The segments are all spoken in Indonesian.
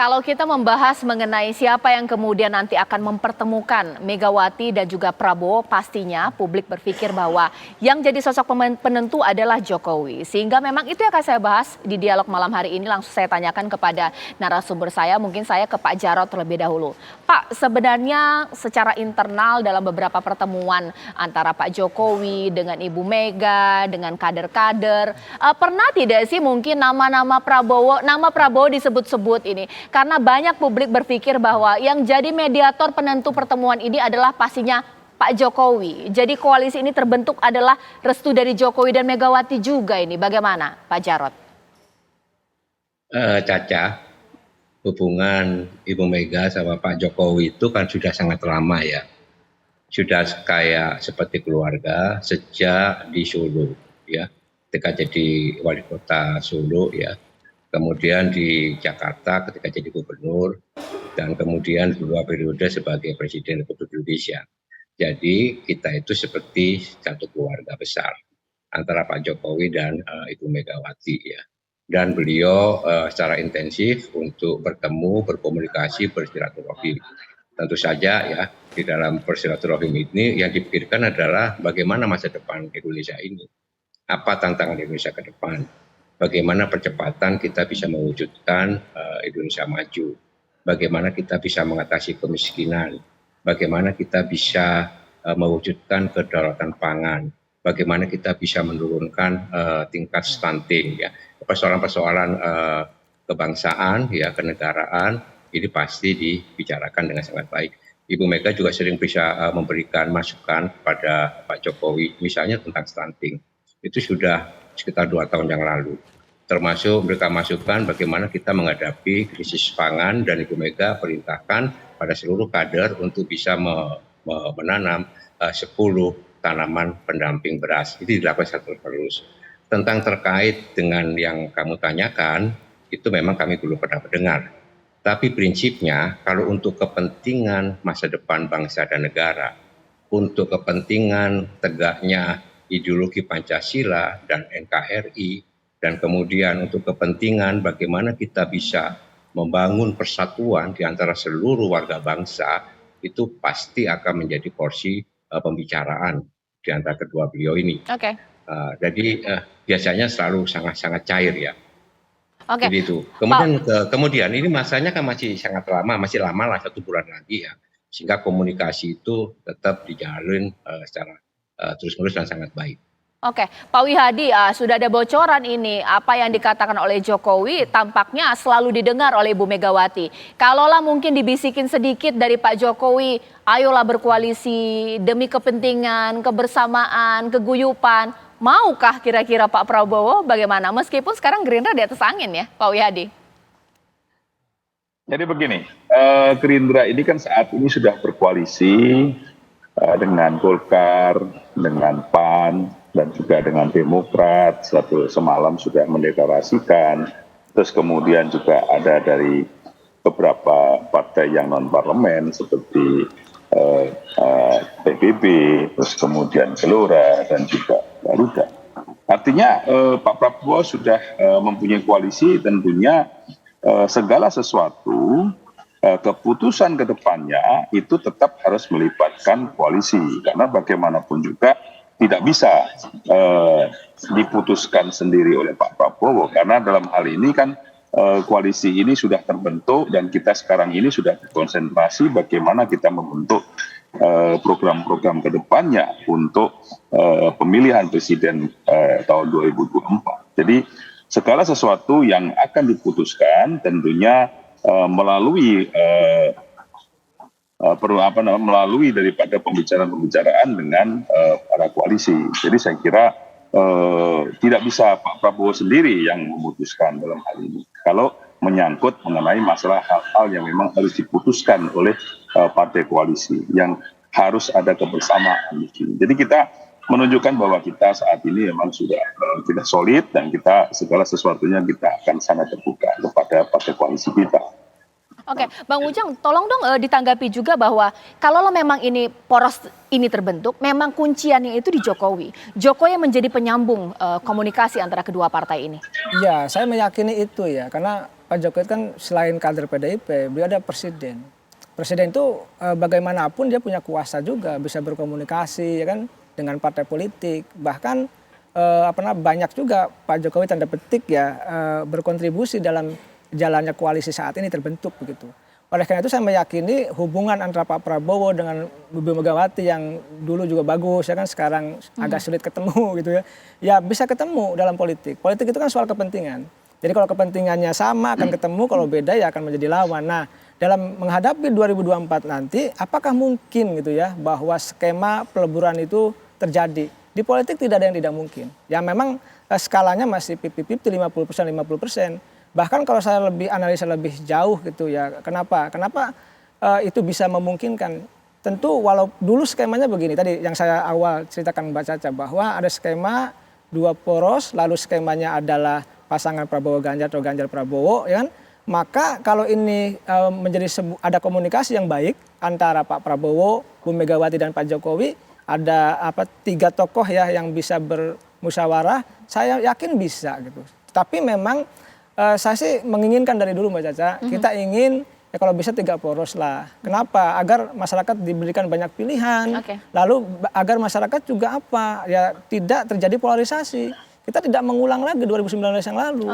Kalau kita membahas mengenai siapa yang kemudian nanti akan mempertemukan Megawati dan juga Prabowo, pastinya publik berpikir bahwa yang jadi sosok penentu adalah Jokowi. Sehingga memang itu yang akan saya bahas di dialog malam hari ini. Langsung saya tanyakan kepada narasumber saya, mungkin saya ke Pak Jarod terlebih dahulu. Pak, sebenarnya secara internal dalam beberapa pertemuan antara Pak Jokowi dengan Ibu Mega, dengan kader-kader, pernah tidak sih mungkin nama Prabowo disebut-sebut ini? Karena banyak publik berpikir bahwa yang jadi mediator penentu pertemuan ini adalah pastinya Pak Jokowi. Jadi koalisi ini terbentuk adalah restu dari Jokowi dan Megawati juga ini. Bagaimana Pak Jarod? Caca, hubungan Ibu Mega sama Pak Jokowi itu kan sudah sangat lama ya. Sudah kayak seperti keluarga sejak di Solo ya. Ketika jadi wali kota Solo ya. Kemudian di Jakarta ketika jadi gubernur, dan kemudian 2 periode sebagai Presiden Republik Indonesia. Jadi kita itu seperti satu keluarga besar antara Pak Jokowi dan Ibu Megawati ya. Dan beliau secara intensif untuk bertemu, berkomunikasi, bersilaturahim. Tentu saja ya di dalam bersilaturahim ini yang dipikirkan adalah bagaimana masa depan Indonesia ini. Apa tantangan Indonesia ke depan? Bagaimana percepatan kita bisa mewujudkan Indonesia maju, bagaimana kita bisa mengatasi kemiskinan, bagaimana kita bisa mewujudkan kedaulatan pangan, bagaimana kita bisa menurunkan tingkat stunting, ya, persoalan-persoalan kebangsaan, ya, kenegaraan ini pasti dibicarakan dengan sangat baik. Ibu Mega juga sering bisa memberikan masukan kepada Pak Jokowi, misalnya tentang stunting. Itu sudah sekitar 2 tahun yang lalu. Termasuk mereka masukan bagaimana kita menghadapi krisis pangan, dan Ibu Mega perintahkan pada seluruh kader untuk bisa menanam 10 tanaman pendamping beras. Itu dilakukan satu terus. Tentang terkait dengan yang kamu tanyakan, itu memang kami belum pernah mendengar. Tapi prinsipnya kalau untuk kepentingan masa depan bangsa dan negara, untuk kepentingan tegaknya ideologi Pancasila dan NKRI, dan kemudian untuk kepentingan bagaimana kita bisa membangun persatuan di antara seluruh warga bangsa, itu pasti akan menjadi porsi pembicaraan di antara kedua beliau ini. Oke. Jadi biasanya selalu sangat-sangat cair ya. Oke. Jadi itu. Kemudian ini masanya kan masih sangat lama, masih lama lah 1 bulan lagi ya. Sehingga komunikasi itu tetap dijalin secara terus-menerus dan sangat baik. Oke, Pak Wihadi, sudah ada bocoran ini apa yang dikatakan oleh Jokowi tampaknya selalu didengar oleh Ibu Megawati. Kalaulah mungkin dibisikin sedikit dari Pak Jokowi, ayolah berkoalisi demi kepentingan, kebersamaan, keguyupan. Maukah kira-kira Pak Prabowo bagaimana? Meskipun sekarang Gerindra di atas angin ya, Pak Wihadi. Jadi begini, Gerindra ini kan saat ini sudah berkoalisi dengan Golkar, dengan PAN, dan juga dengan Demokrat. Semalam sudah mendeklarasikan, terus kemudian juga ada dari beberapa partai yang non-parlemen seperti PBB, terus kemudian Gelora, dan juga Garuda. Artinya Pak Prabowo sudah mempunyai koalisi, tentunya segala sesuatu keputusan ke depannya itu tetap harus melibatkan koalisi, karena bagaimanapun juga tidak bisa diputuskan sendiri oleh Pak Prabowo, karena dalam hal ini kan koalisi ini sudah terbentuk dan kita sekarang ini sudah berkonsentrasi bagaimana kita membentuk program-program ke depannya untuk pemilihan presiden tahun 2024. Jadi segala sesuatu yang akan diputuskan tentunya melalui daripada pembicaraan dengan para koalisi. Jadi saya kira tidak bisa Pak Prabowo sendiri yang memutuskan dalam hal ini. Kalau menyangkut mengenai masalah hal-hal yang memang harus diputuskan oleh partai koalisi, yang harus ada kebersamaan di sini. Jadi kita menunjukkan bahwa kita saat ini memang sudah kita solid, dan kita segala sesuatunya kita akan sangat terbuka kepada partai koalisi kita. Oke, Bang Ujang, tolong dong ditanggapi juga bahwa kalau memang ini poros ini terbentuk, memang kunciannya itu di Jokowi. Jokowi yang menjadi penyambung komunikasi antara kedua partai ini. Ya, saya meyakini itu ya, karena Pak Jokowi kan selain kader PDIP, beliau ada presiden. Presiden itu bagaimanapun dia punya kuasa juga, bisa berkomunikasi ya kan dengan partai politik. Bahkan banyak juga Pak Jokowi tanda petik ya berkontribusi dalam jalannya koalisi saat ini terbentuk begitu. Oleh karena itu saya meyakini hubungan antara Pak Prabowo dengan Bu Megawati yang dulu juga bagus ya kan sekarang agak sulit ketemu gitu ya. Ya bisa ketemu dalam politik. Politik itu kan soal kepentingan. Jadi kalau kepentingannya sama akan ketemu, kalau beda ya akan menjadi lawan. Nah, dalam menghadapi 2024 nanti apakah mungkin gitu ya bahwa skema peleburan itu terjadi? Di politik tidak ada yang tidak mungkin. Ya memang skalanya masih 50-50, 50%, 50%. Bahkan kalau saya lebih analisa lebih jauh gitu ya, kenapa itu bisa memungkinkan? Tentu walau dulu skemanya begini, tadi yang saya awal ceritakan Mbak Caca bahwa ada skema 2 poros, lalu skemanya adalah pasangan Prabowo Ganjar atau Ganjar Prabowo, ya kan? Maka kalau ini menjadi ada komunikasi yang baik antara Pak Prabowo, Bu Megawati dan Pak Jokowi, ada 3 tokoh ya yang bisa bermusyawarah, saya yakin bisa gitu. Tapi memang saya sih menginginkan dari dulu Mbak Caca, kita ingin ya kalau bisa 3 poros lah. Kenapa? Agar masyarakat diberikan banyak pilihan, lalu agar masyarakat juga ya tidak terjadi polarisasi. Kita tidak mengulang lagi 2019 yang lalu.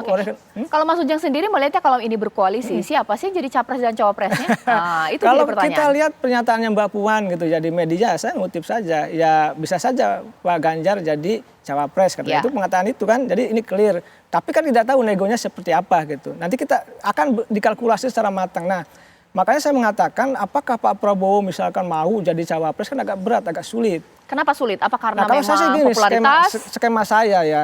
Kalau Mas Ujang sendiri melihatnya kalau ini berkoalisi, siapa sih jadi capres dan cawapresnya? Nah, itu kalau jadi pertanyaan. kita lihat pernyataannya Mbak Puan gitu ya di media, saya ngutip saja, ya bisa saja Pak Ganjar jadi cawapres, karena itu pengatakan itu kan, jadi ini clear. Tapi kan tidak tahu negonya seperti apa gitu. Nanti kita akan dikalkulasi secara matang. Nah, makanya saya mengatakan apakah Pak Prabowo misalkan mau jadi cawapres kan agak berat, agak sulit. Kenapa sulit? Apa karena kalau memang saya sih gini, popularitas? skema saya ya,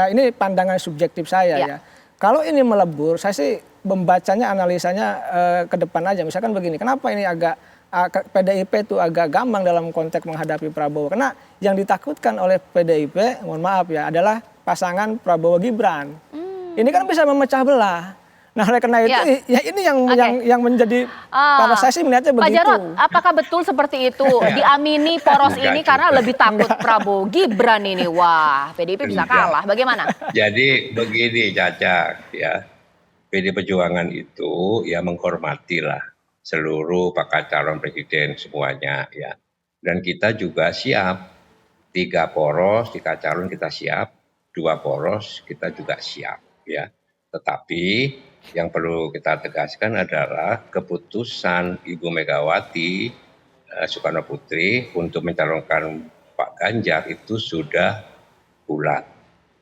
ini pandangan subjektif saya ya. Kalau ini melebur, saya sih membacanya, analisanya ke depan aja. Misalkan begini, kenapa ini agak PDIP itu agak gampang dalam konteks menghadapi Prabowo? Karena yang ditakutkan oleh PDIP, mohon maaf ya, adalah pasangan Prabowo Gibran. Ini kan bisa memecah belah. Nah, oleh karena itu ya ini yang menjadi pada saya sih melihatnya begitu. Pak Jarod, apakah betul seperti itu? Diamini poros ini karena lebih takut Prabowo Gibran ini. Wah, PDIP bisa kalah. Bagaimana? Jadi begini Caca ya. PD Perjuangan itu ya menghormatilah seluruh bakal calon presiden semuanya ya. Dan kita juga siap 3 poros, 3 calon kita siap, 2 poros kita juga siap ya. Tetapi yang perlu kita tegaskan adalah keputusan Ibu Megawati Soekarno Putri untuk mencalonkan Pak Ganjar itu sudah bulat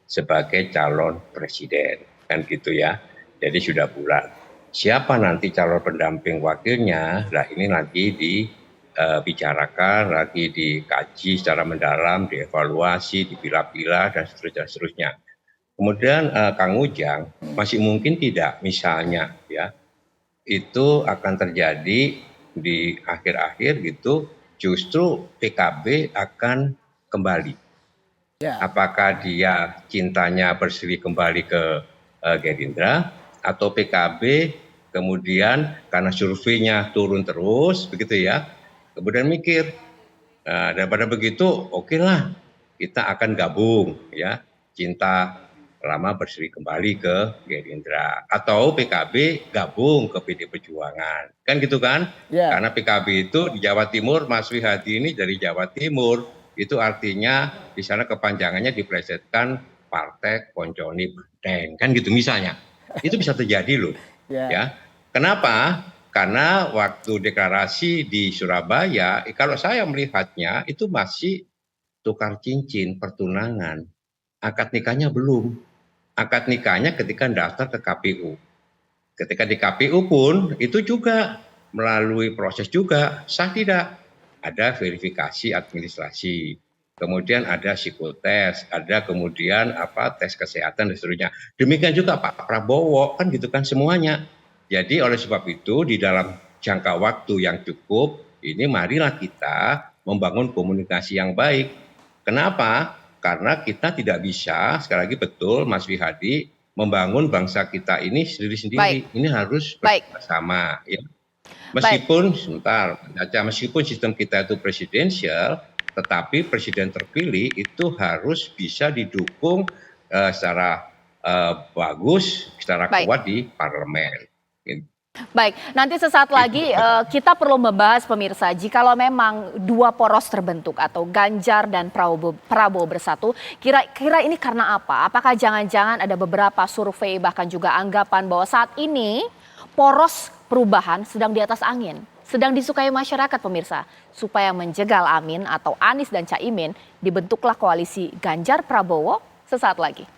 sebagai calon presiden, kan gitu ya. Jadi sudah bulat. Siapa nanti calon pendamping wakilnya? Nah ini lagi dibicarakan, lagi dikaji secara mendalam, dievaluasi, dipilah-pilah dan seterusnya. Kemudian Kang Ujang, masih mungkin tidak misalnya ya itu akan terjadi di akhir-akhir gitu, justru PKB akan kembali. Apakah dia cintanya berseri kembali ke Gerindra atau PKB kemudian karena surveinya turun terus begitu ya, kemudian mikir daripada begitu oke lah kita akan gabung ya, cinta lama berseri kembali ke Gerindra atau PKB gabung ke PD Perjuangan, kan gitu kan? Karena PKB itu di Jawa Timur, Mas Wihadi ini dari Jawa Timur, itu artinya di sana kepanjangannya diplesetkan Partai Konconi Benteng, kan gitu misalnya. Itu bisa terjadi loh, ya. Kenapa? Karena waktu deklarasi di Surabaya, kalau saya melihatnya itu masih tukar cincin, pertunangan, akad nikahnya belum. Akad nikahnya ketika daftar ke KPU. Ketika di KPU pun itu juga melalui proses juga, sah tidak? Ada verifikasi administrasi, kemudian ada psikotes, ada kemudian tes kesehatan dan seterusnya. Demikian juga Pak Prabowo, kan gitu kan semuanya. Jadi oleh sebab itu di dalam jangka waktu yang cukup, ini marilah kita membangun komunikasi yang baik. Kenapa? Karena kita tidak bisa, sekali lagi betul Mas Wihadi, membangun bangsa kita ini sendiri-sendiri. Ini harus bersama. Ya. Meskipun, meskipun sistem kita itu presidensial, tetapi presiden terpilih itu harus bisa didukung secara bagus, secara Baik. kuat di parlemen. Gitu. Baik, nanti sesaat lagi kita perlu membahas pemirsa, jikalau memang dua poros terbentuk atau Ganjar dan Prabowo bersatu, kira-kira ini karena apa? Apakah jangan-jangan ada beberapa survei bahkan juga anggapan bahwa saat ini poros perubahan sedang di atas angin, sedang disukai masyarakat pemirsa, supaya menjegal Amin atau Anies dan Caimin dibentuklah koalisi Ganjar Prabowo sesaat lagi.